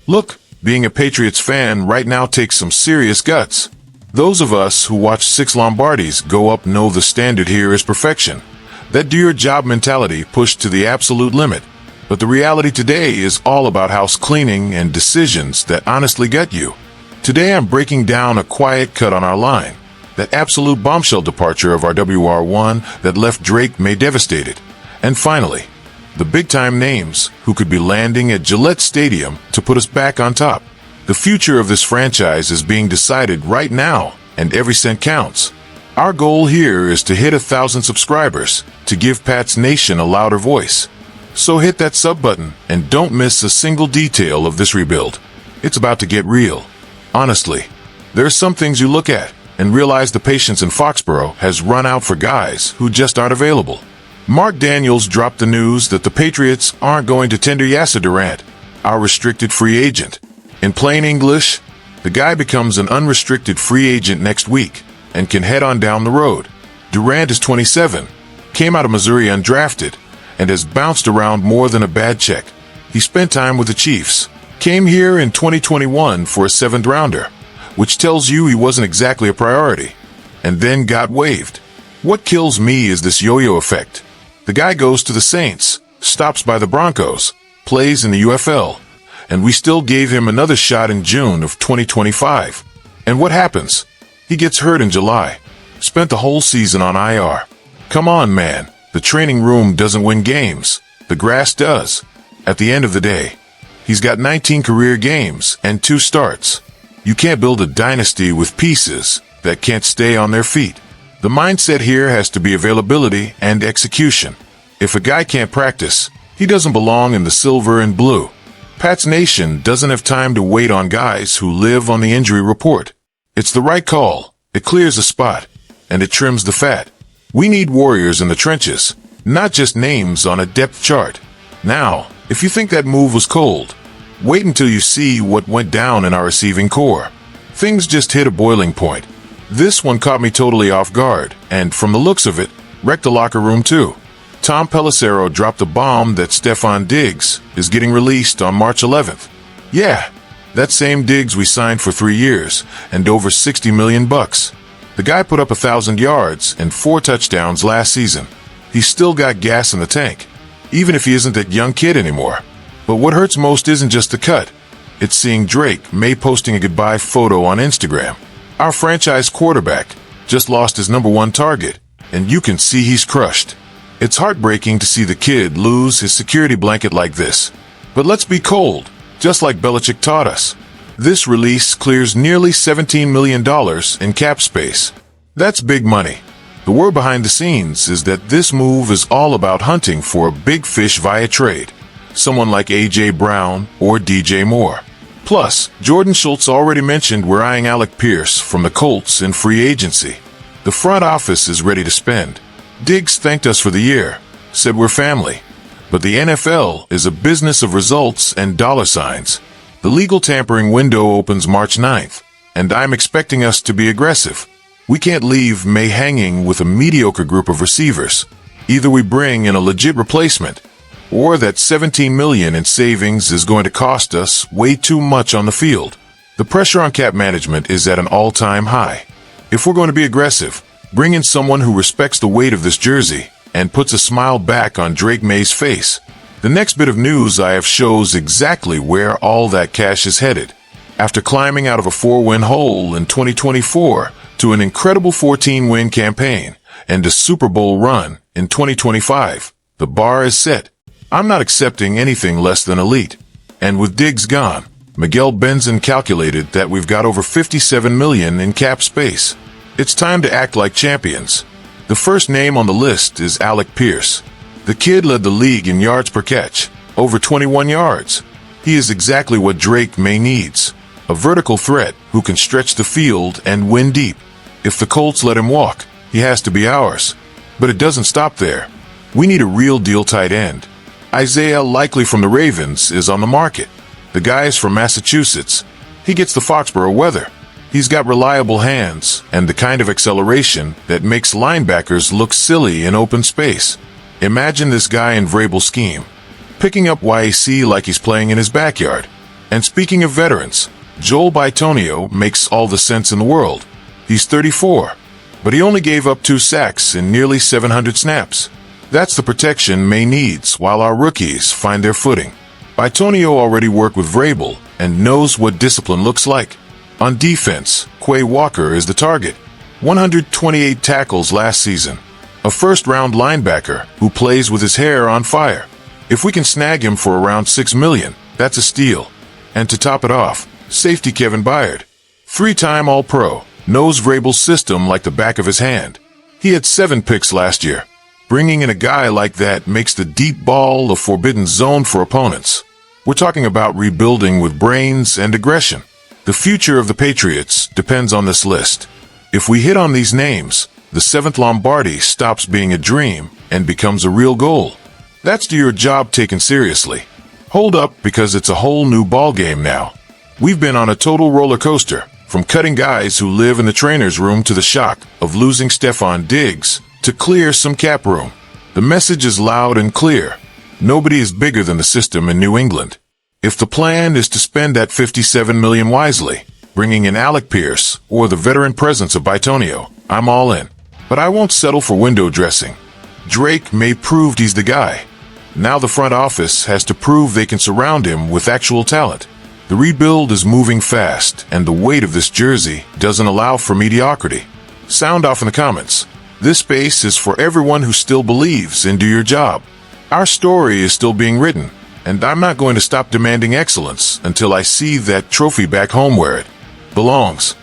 Look, being a Patriots fan right now takes some serious guts. Those of us who watch 6 Lombardis go up know the standard here is perfection. That do-your-job mentality pushed to the absolute limit. But the reality today is all about house cleaning and decisions that honestly gut you. Today I'm breaking down a quiet cut on our line. That absolute bombshell departure of our WR1 that left Drake May devastated. And finally, the big-time names who could be landing at Gillette Stadium to put us back on top. The future of this franchise is being decided right now, and every cent counts. Our goal here is to hit 1,000 subscribers to give Pats Nation a louder voice. So hit that sub button and don't miss a single detail of this rebuild. It's about to get real. Honestly, there are some things you look at and realize the patience in Foxborough has run out for guys who just aren't available. Mark Daniels dropped the news that the Patriots aren't going to tender Yasser Durant, our restricted free agent. In plain English, the guy becomes an unrestricted free agent next week and can head on down the road. Durant is 27, came out of Missouri undrafted, and has bounced around more than a bad check. He spent time with the Chiefs, came here in 2021 for a 7th rounder, which tells you he wasn't exactly a priority, and then got waived. What kills me is this yo-yo effect. The guy goes to the Saints, stops by the Broncos, plays in the UFL, and we still gave him another shot in June of 2025. And what happens? He gets hurt in July. Spent the whole season on IR. Come on, man. The training room doesn't win games. The grass does. At the end of the day, he's got 19 career games and 2 starts. You can't build a dynasty with pieces that can't stay on their feet. The mindset here has to be availability and execution. If a guy can't practice, he doesn't belong in the silver and blue. Pats Nation doesn't have time to wait on guys who live on the injury report. It's the right call. It clears the spot, and it trims the fat. We need warriors in the trenches, not just names on a depth chart. Now, if you think that move was cold, wait until you see what went down in our receiving core. Things just hit a boiling point. This one caught me totally off guard, and from the looks of it, wrecked the locker room too. Tom Pelissero dropped a bomb that Stefon Diggs is getting released on March 11th. Yeah, that same Diggs we signed for 3 years and over $60 million. The guy put up 1,000 yards and 4 touchdowns last season. He's still got gas in the tank, even if he isn't that young kid anymore. But what hurts most isn't just the cut. It's seeing Drake May posting a goodbye photo on Instagram. Our franchise quarterback just lost his #1 target, and you can see he's crushed. It's heartbreaking to see the kid lose his security blanket like this. But let's be cold, just like Belichick taught us. This release clears nearly $17 million in cap space. That's big money. The word behind the scenes is that this move is all about hunting for a big fish via trade. Someone like A.J. Brown or DJ Moore. Plus, Jordan Schultz already mentioned we're eyeing Alec Pierce from the Colts in free agency. The front office is ready to spend. Diggs thanked us for the year, said we're family. But the NFL is a business of results and dollar signs. The legal tampering window opens March 9th, and I'm expecting us to be aggressive. We can't leave May hanging with a mediocre group of receivers. Either we bring in a legit replacement, or that $17 million in savings is going to cost us way too much on the field. The pressure on cap management is at an all-time high. If we're going to be aggressive, bring in someone who respects the weight of this jersey and puts a smile back on Drake May's face. The next bit of news I have shows exactly where all that cash is headed. After climbing out of a 4-win hole in 2024 to an incredible 14-win campaign and a Super Bowl run in 2025, the bar is set. I'm not accepting anything less than elite. And with Diggs gone, Miguel Benson calculated that we've got over $57 million in cap space. It's time to act like champions. The first name on the list is Alec Pierce. The kid led the league in yards per catch, over 21 yards. He is exactly what Drake May needs. A vertical threat who can stretch the field and win deep. If the Colts let him walk, he has to be ours. But it doesn't stop there. We need a real deal tight end. Isaiah Likely from the Ravens is on the market. The guy is from Massachusetts. He gets the Foxborough weather. He's got reliable hands and the kind of acceleration that makes linebackers look silly in open space. Imagine this guy in Vrabel's scheme, picking up YAC like he's playing in his backyard. And speaking of veterans, Joel Bitonio makes all the sense in the world. He's 34, but he only gave up 2 sacks in nearly 700 snaps. That's the protection May needs while our rookies find their footing. Bitonio already worked with Vrabel and knows what discipline looks like. On defense, Quay Walker is the target. 128 tackles last season. A first-round linebacker who plays with his hair on fire. If we can snag him for around $6 million, that's a steal. And to top it off, safety Kevin Byard. 3-time All-Pro, knows Vrabel's system like the back of his hand. He had 7 picks last year. Bringing in a guy like that makes the deep ball a forbidden zone for opponents. We're talking about rebuilding with brains and aggression. The future of the Patriots depends on this list. If we hit on these names, the 7th Lombardi stops being a dream and becomes a real goal. That's your job taken seriously. Hold up, because it's a whole new ballgame now. We've been on a total roller coaster, from cutting guys who live in the trainer's room to the shock of losing Stefon Diggs to clear some cap room. The message is loud and clear. Nobody is bigger than the system in New England. If the plan is to spend that $57 million wisely, bringing in Alec Pierce or the veteran presence of Bitonio, I'm all in. But I won't settle for window dressing. Drake May proved he's the guy. Now the front office has to prove they can surround him with actual talent. The rebuild is moving fast, and the weight of this jersey doesn't allow for mediocrity. Sound off in the comments. This space is for everyone who still believes in do your job. Our story is still being written, and I'm not going to stop demanding excellence until I see that trophy back home where it belongs.